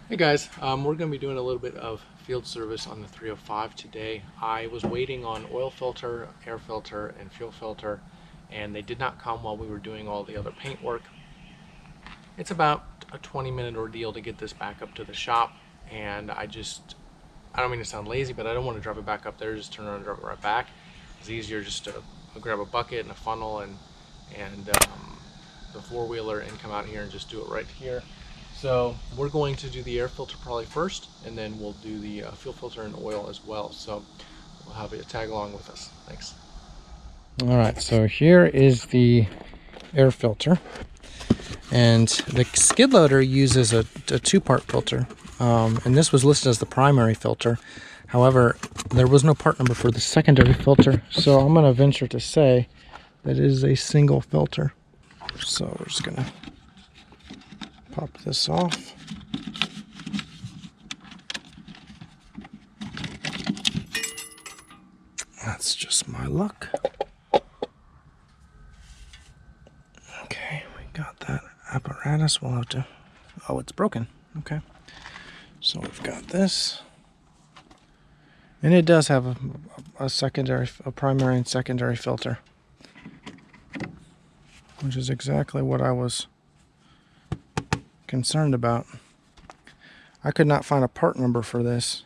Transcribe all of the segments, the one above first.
Hey guys, we're going to be doing a little bit of field service on the 305 today. I was waiting on oil filter, air filter, and fuel filter, and they did not come while we were doing all the other paint work. It's about a 20-minute ordeal to get this back up to the shop, and I don't mean to sound lazy, but I don't want to drive it back up there, just turn around and drive it right back. It's easier just to grab a bucket and a funnel and the four-wheeler and come out here and just do it right here. So we're going to do the air filter probably first, and then we'll do the fuel filter and oil as well. So we'll have you tag along with us. Thanks. All right, so here is the air filter, and the skid loader uses a two-part filter, and this was listed as the primary filter. However, there was no part number for the secondary filter, so I'm going to venture to say that it is a single filter. So we're just going to pop this off. That's just my luck. Okay, we got that apparatus. We'll have to... Oh, it's broken. Okay. So we've got this. And it does have a primary and secondary filter, which is exactly what I was concerned about. I could not find a part number for this.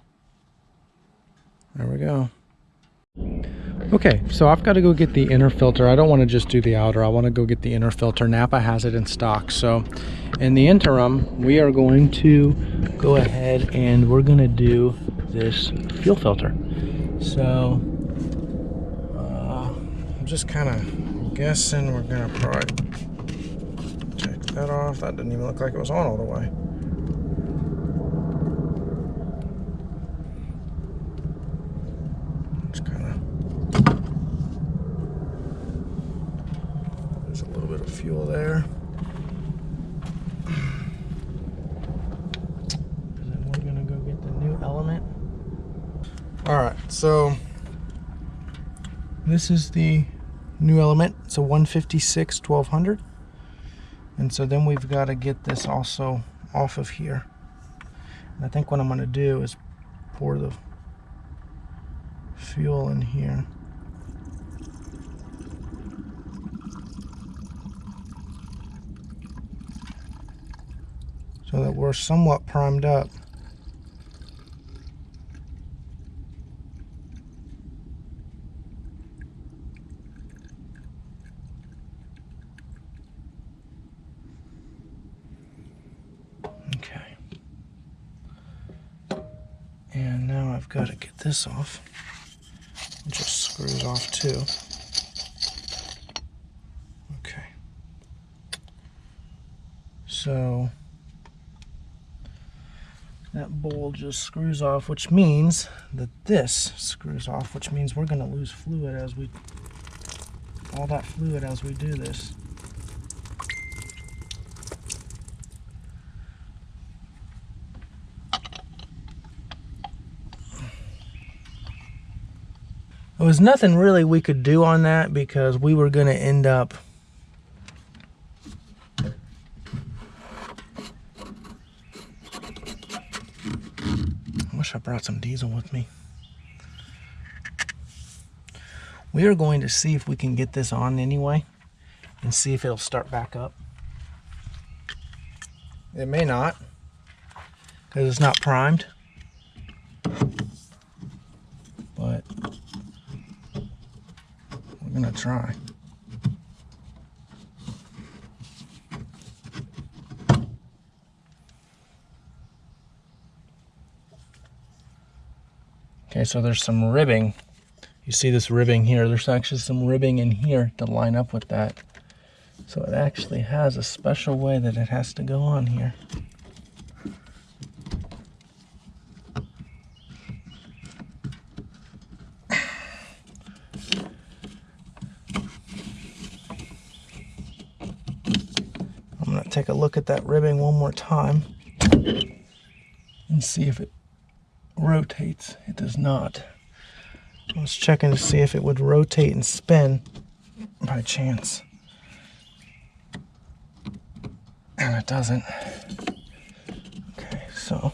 There we go. Okay, so I've got to go get the inner filter. I don't want to just do the outer. I want to go get the inner filter. Napa has it in stock. So in the interim, we are going to go ahead and we're going to do this fuel filter. So I'm just kind of guessing we're going to probably take that off. That didn't even look like it was on all the way. Just kind of... There's a little bit of fuel there. And then we're going to go get the new element. Alright, so this is the new element. It's a 156 1200. And so then we've got to get this also off of here. And I think what I'm going to do is pour the fuel in here. So that we're somewhat primed up. Okay. And now I've got to get this off. It just screws off too. Okay. So that bowl just screws off, which means that this screws off, which means we're going to lose fluid as we, all that fluid as we do this. There was nothing really we could do on that because we were going to end up I wish I brought some diesel with me. We are going to see if we can get this on anyway and see if it'll start back up. It may not because it's not primed, but we're gonna try. Okay, so there's some ribbing. You see this ribbing here. There's actually some ribbing in here to line up with that. So it actually has a special way that it has to go on here. I'm going to take a look at that ribbing one more time and see if it rotates. It does not. I was checking to see if it would rotate and spin by chance. And it doesn't. Okay, so so.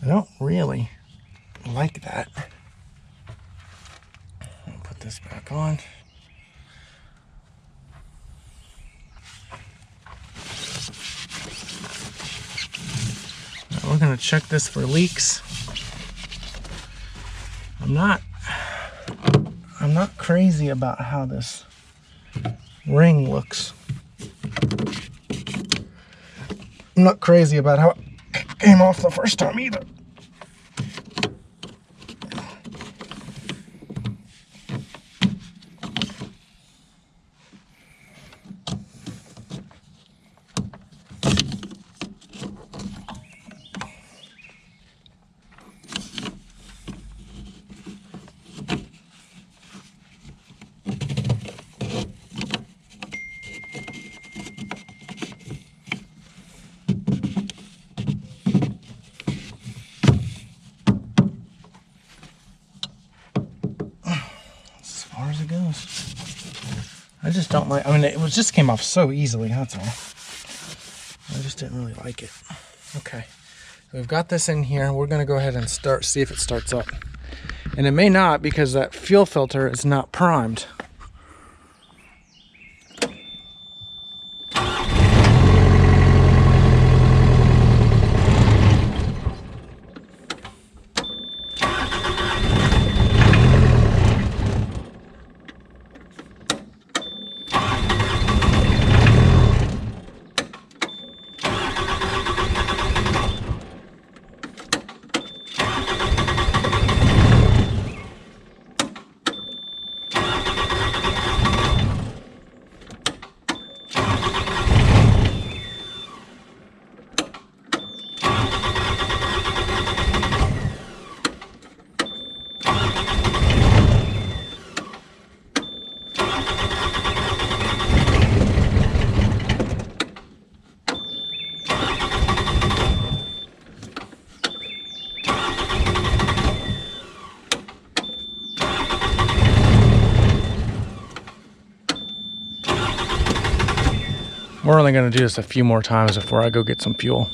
I don't really like that. I'll put this back on. Now we're gonna check this for leaks. I'm not crazy about how this ring looks. I'm not crazy about how it came off the first time either. As it goes. I just don't like, I mean, it just came off so easily, that's all. I just didn't really like it. Okay, so we've got this in here. We're gonna go ahead and see if it starts up. And it may not, because that fuel filter is not primed. We're only going to do this a few more times before I go get some fuel.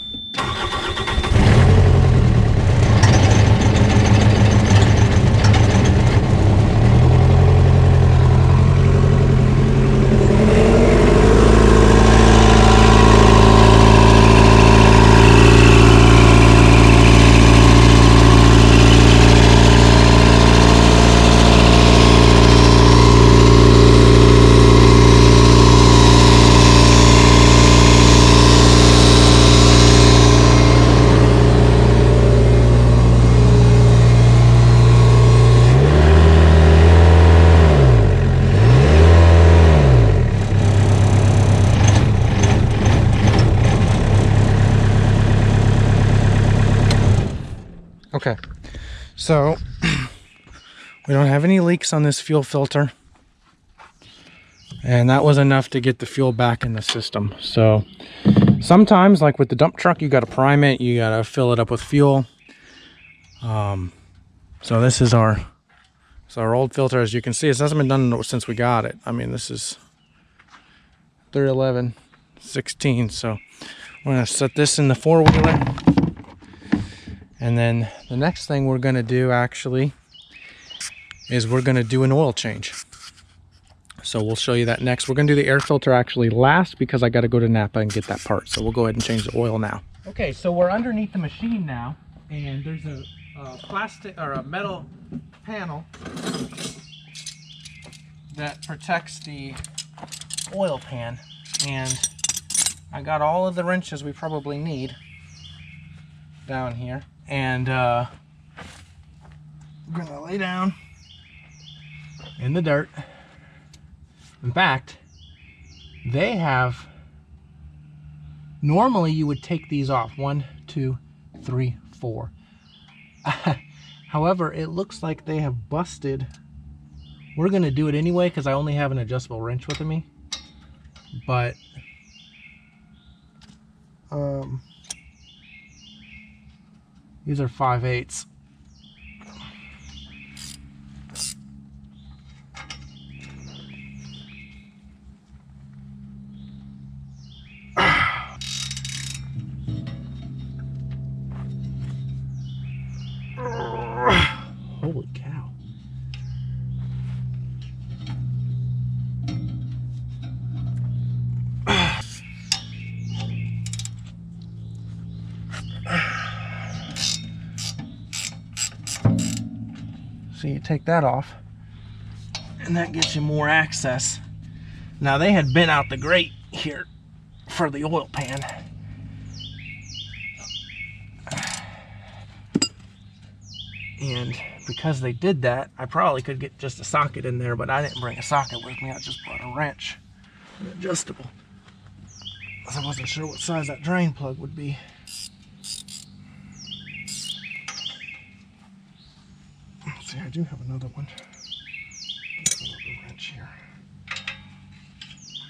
Okay, so we don't have any leaks on this fuel filter, and that was enough to get the fuel back in the system. So sometimes, like with the dump truck, you got to prime it, you got to fill it up with fuel. So this is our old filter. As you can see, it hasn't been done since we got it. I mean, this is 3/11/16. So we're gonna set this in the four-wheeler. And then the next thing we're going to do actually is we're going to do an oil change. So we'll show you that next. We're going to do the air filter actually last, because I got to go to Napa and get that part. So we'll go ahead and change the oil now. Okay, so we're underneath the machine now, and there's a plastic or a metal panel that protects the oil pan, and I got all of the wrenches we probably need down here. And we're gonna lay down in the dirt. In fact, they have, normally you would take these off. 1, 2, 3, 4. However, it looks like they have busted. We're gonna do it anyway because I only have an adjustable wrench with me. But these are 5/8. Holy cow. So you take that off, and that gets you more access. Now they had been out the grate here for the oil pan. And because they did that, I probably could get just a socket in there, but I didn't bring a socket with me. I just brought a wrench, an adjustable. I wasn't sure what size that drain plug would be. See, I do have another one. Another wrench here.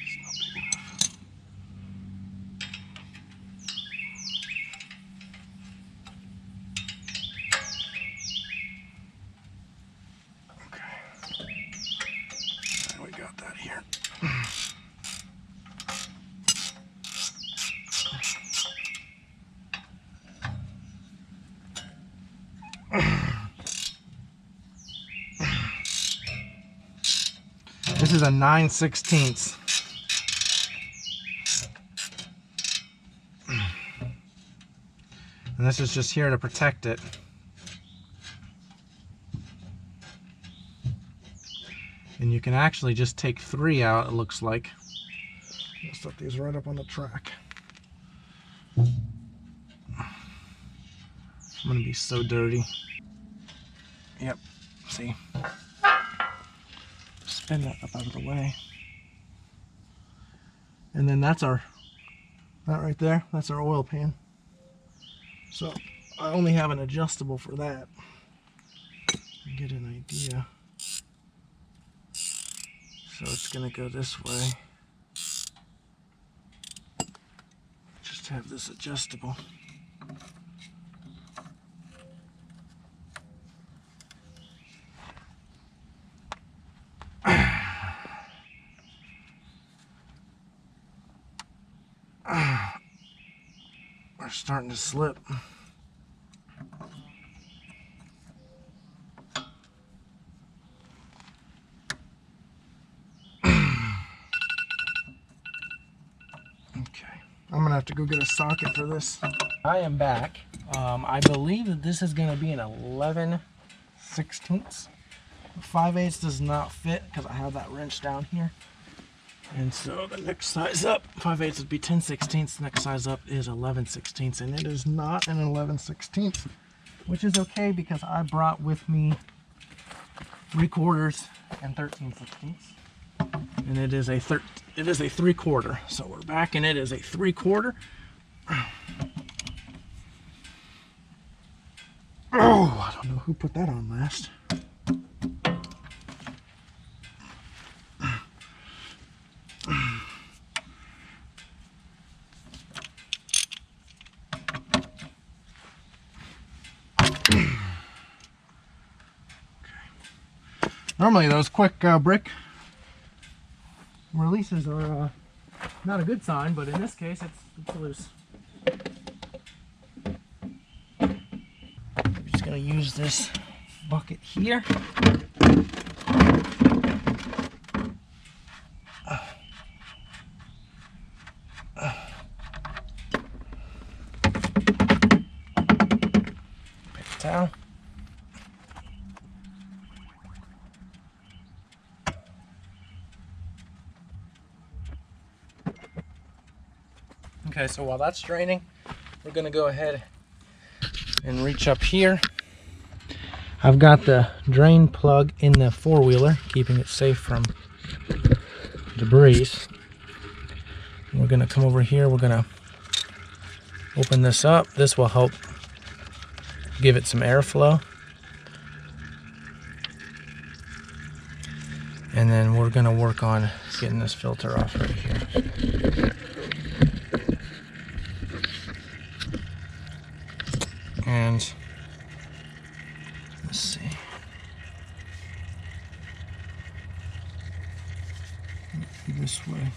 It's not big enough. Okay. We got that here. This is a 9/16. And this is just here to protect it. And you can actually just take 3 out, it looks like. I'll set these right up on the track. I'm gonna be so dirty. Yep, see? Spin that up out of the way. And then that's that right there, that's our oil pan. So I only have an adjustable for that. Get an idea. So it's gonna go this way. Just have this adjustable. We're starting to slip. I'm gonna have to go get a socket for this. I am back. I believe that this is gonna be an 11/16. 5/8 does not fit because I have that wrench down here. And so the next size up, 5/8 would be 10/16. The next size up is 11/16, and it is not an 11/16, which is okay because I brought with me 3/4 and 13/16. And it is a 3/4. So we're back and it is a 3/4. Oh, I don't know who put that on last. Normally those quick brick releases are not a good sign, but in this case it's loose. I'm just going to use this bucket here. Paper towel. Okay, so while that's draining, we're going to go ahead and reach up here. I've got the drain plug in the four-wheeler, keeping it safe from debris. We're gonna come over here, we're gonna open this up. This will help give it some airflow. And then we're gonna work on getting this filter off right here. And let's see. This way.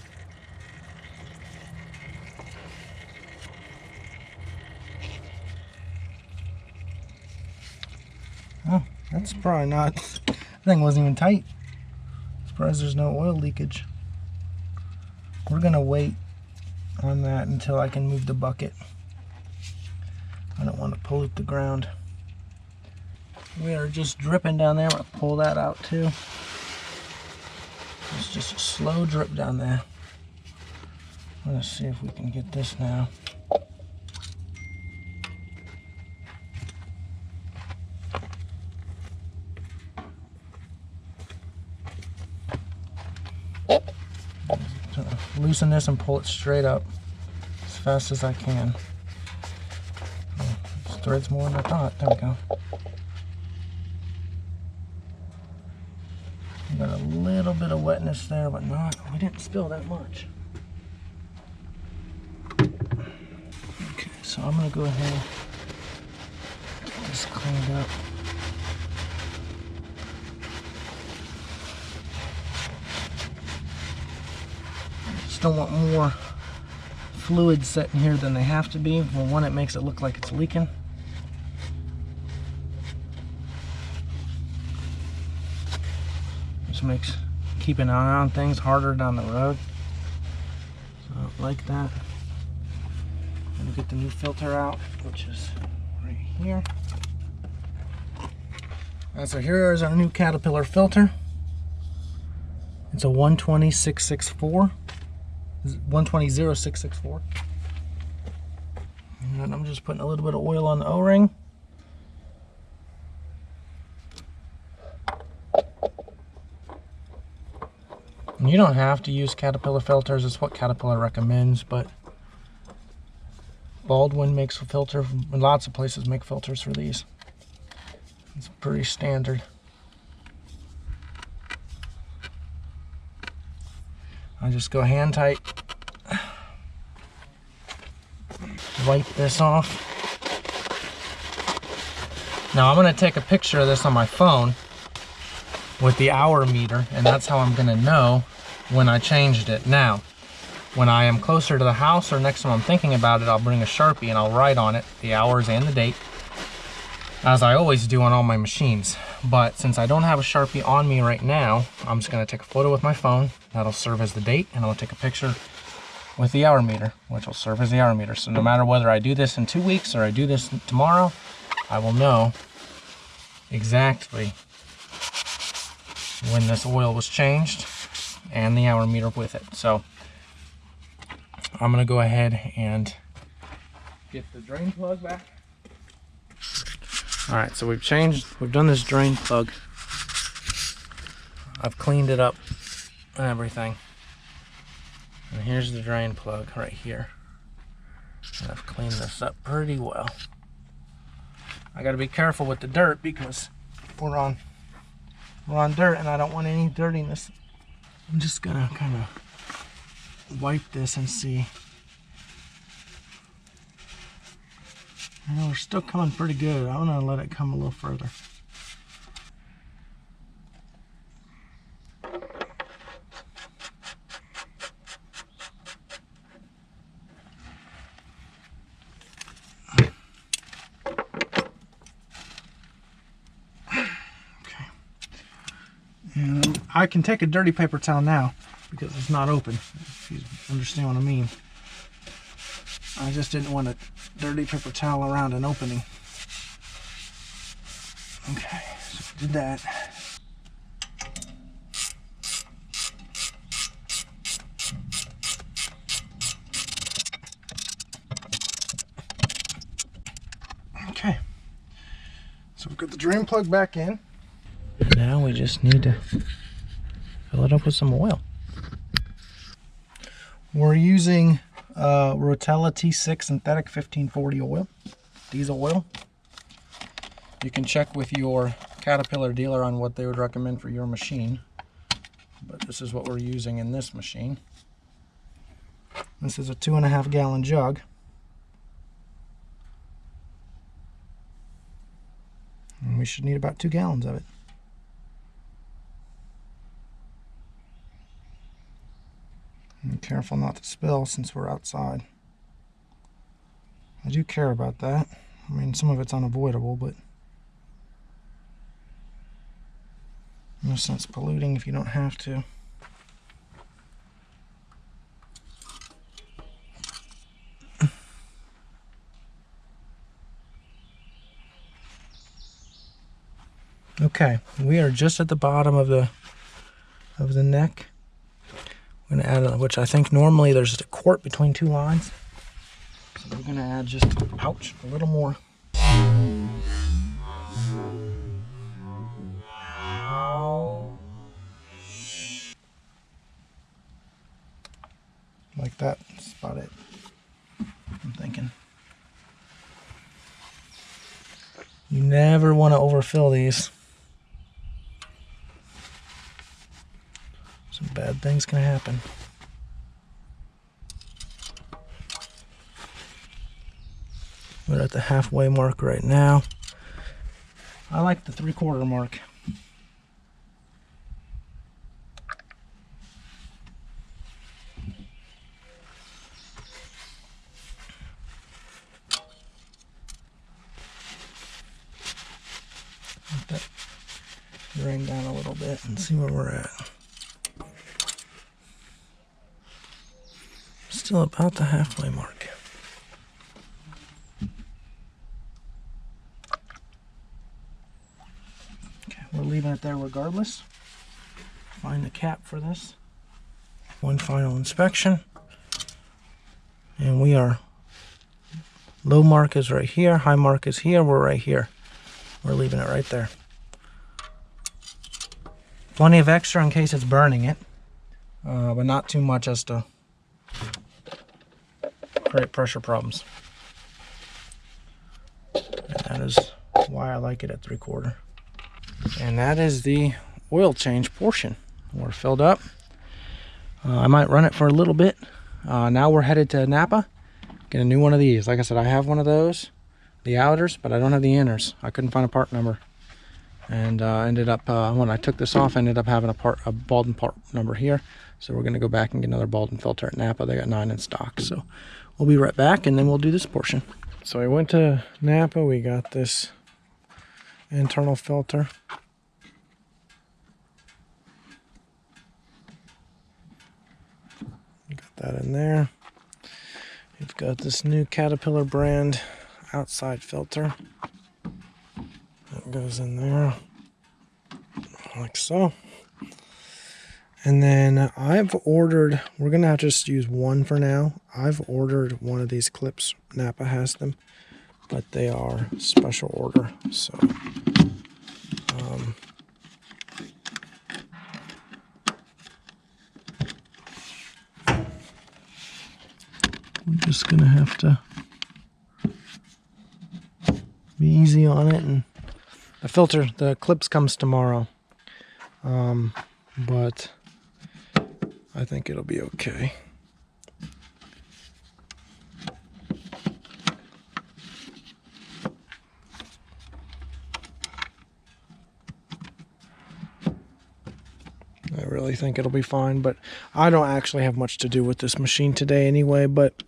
Oh, that's probably not. That thing wasn't even tight. Surprised there's no oil leakage. We're gonna wait on that until I can move the bucket. I don't want to pollute the ground. We are just dripping down there. I'm gonna pull that out too. It's just a slow drip down there. Let's see if we can get this now. Loosen this and pull it straight up as fast as I can. Oh, this thread's more than I thought. There we go. We got a little bit of wetness there, but not. We didn't spill that much. Okay, so I'm gonna go ahead and get this cleaned up. Just don't want more fluid sitting here than they have to be. Well, one, it makes it look like it's leaking. Just makes keeping an eye on things harder down the road. So I don't like that. I'm gonna get the new filter out, which is right here. So here is our new Caterpillar filter. It's a 120-664. 120-0664. And I'm just putting a little bit of oil on the O-ring. You don't have to use Caterpillar filters. It's what Caterpillar recommends, but Baldwin makes a filter. Lots of places make filters for these. It's pretty standard. I just go hand tight, wipe this off. Now I'm going to take a picture of this on my phone with the hour meter, and that's how I'm going to know when I changed it. Now, when I am closer to the house or next time I'm thinking about it, I'll bring a Sharpie and I'll write on it the hours and the date, as I always do on all my machines. But since I don't have a Sharpie on me right now, I'm just going to take a photo with my phone. That'll serve as the date, and I'll take a picture with the hour meter, which will serve as the hour meter. So no matter whether I do this in 2 weeks or I do this tomorrow, I will know exactly when this oil was changed and the hour meter with it. So I'm going to go ahead and get the drain plug back. All right, so we've done this drain plug. I've cleaned it up and everything. And here's the drain plug right here. And I've cleaned this up pretty well. I got to be careful with the dirt because we're on dirt and I don't want any dirtiness. I'm just gonna kind of wipe this and see. I know we're still coming pretty good. I'm gonna let it come a little further. And I can take a dirty paper towel now because it's not open, if you understand what I mean. I just didn't want a dirty paper towel around an opening. Okay, so I did that. Okay, So we've got the drain plug back in. And now we just need to fill it up with some oil. We're using Rotella T6 synthetic 1540 oil, diesel oil. You can check with your Caterpillar dealer on what they would recommend for your machine, but this is what we're using in this machine. This is a 2.5 gallon jug. And we should need about 2 gallons of it. And careful not to spill since we're outside. I do care about that. I mean, some of it's unavoidable, but no sense polluting if you don't have to. Okay, we are just at the bottom of the neck. I'm going to add, which I think normally there's a quart between two lines. So we're going to add just, ouch, a little more. Like that, that's about it, I'm thinking. You never want to overfill these. Some bad things can happen. We're at the halfway mark right now. I like the 3/4 mark. Let that drain down a little bit and see where we're at. Still about the halfway mark. Okay, we're leaving it there regardless. Find the cap for this. One final inspection. And we are, low mark is right here, high mark is here, we're right here. We're leaving it right there. Plenty of extra in case it's burning it, but not too much as to create pressure problems. And that is why I like it at 3/4. And that is the oil change portion. We're filled up. I might run it for a little bit. Now we're headed to Napa. Get a new one of these. Like I said, I have one of those, the outers, but I don't have the inners. I couldn't find a part number. And ended up, when I took this off, I ended up having a Baldwin part number here. So we're going to go back and get another Baldwin filter at Napa. They got 9 in stock. So we'll be right back, and then we'll do this portion. So we went to Napa. We got this internal filter. Got that in there. We've got this new Caterpillar brand outside filter. That goes in there like so. And then I've ordered, we're gonna have to just use one for now. I've ordered one of these clips. Napa has them, but they are special order. So we're just gonna have to be easy on it. And the filter, the clips comes tomorrow, but I think it'll be okay. I really think it'll be fine, but I don't actually have much to do with this machine today anyway. But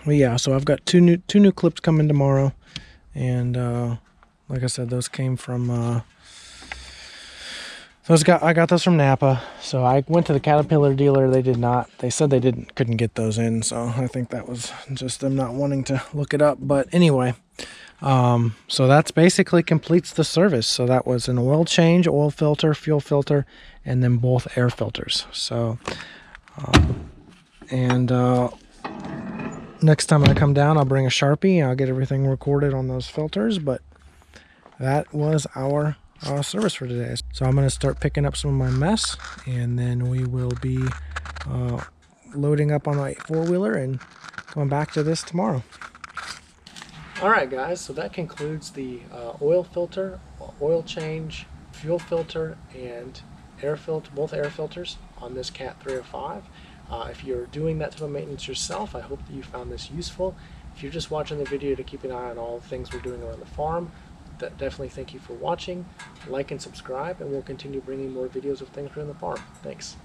yeah, so I've got two new clips coming tomorrow, and like I said, those came from I got those from Napa. So I went to the Caterpillar dealer. They did not. They said they couldn't get those in. So I think that was just them not wanting to look it up. But anyway, so that's basically completes the service. So that was an oil change, oil filter, fuel filter, and then both air filters. So next time I come down, I'll bring a Sharpie and I'll get everything recorded on those filters. But that was our service for today. So I'm going to start picking up some of my mess, and then we will be loading up on my four-wheeler and going back to this tomorrow. Alright guys, so that concludes the oil filter, oil change, fuel filter, and air filter, both air filters on this Cat 305. If you're doing that type of maintenance yourself, I hope that you found this useful. If you're just watching the video to keep an eye on all the things we're doing around the farm, definitely thank you for watching. Like and subscribe, and we'll continue bringing more videos of things around the farm. Thanks.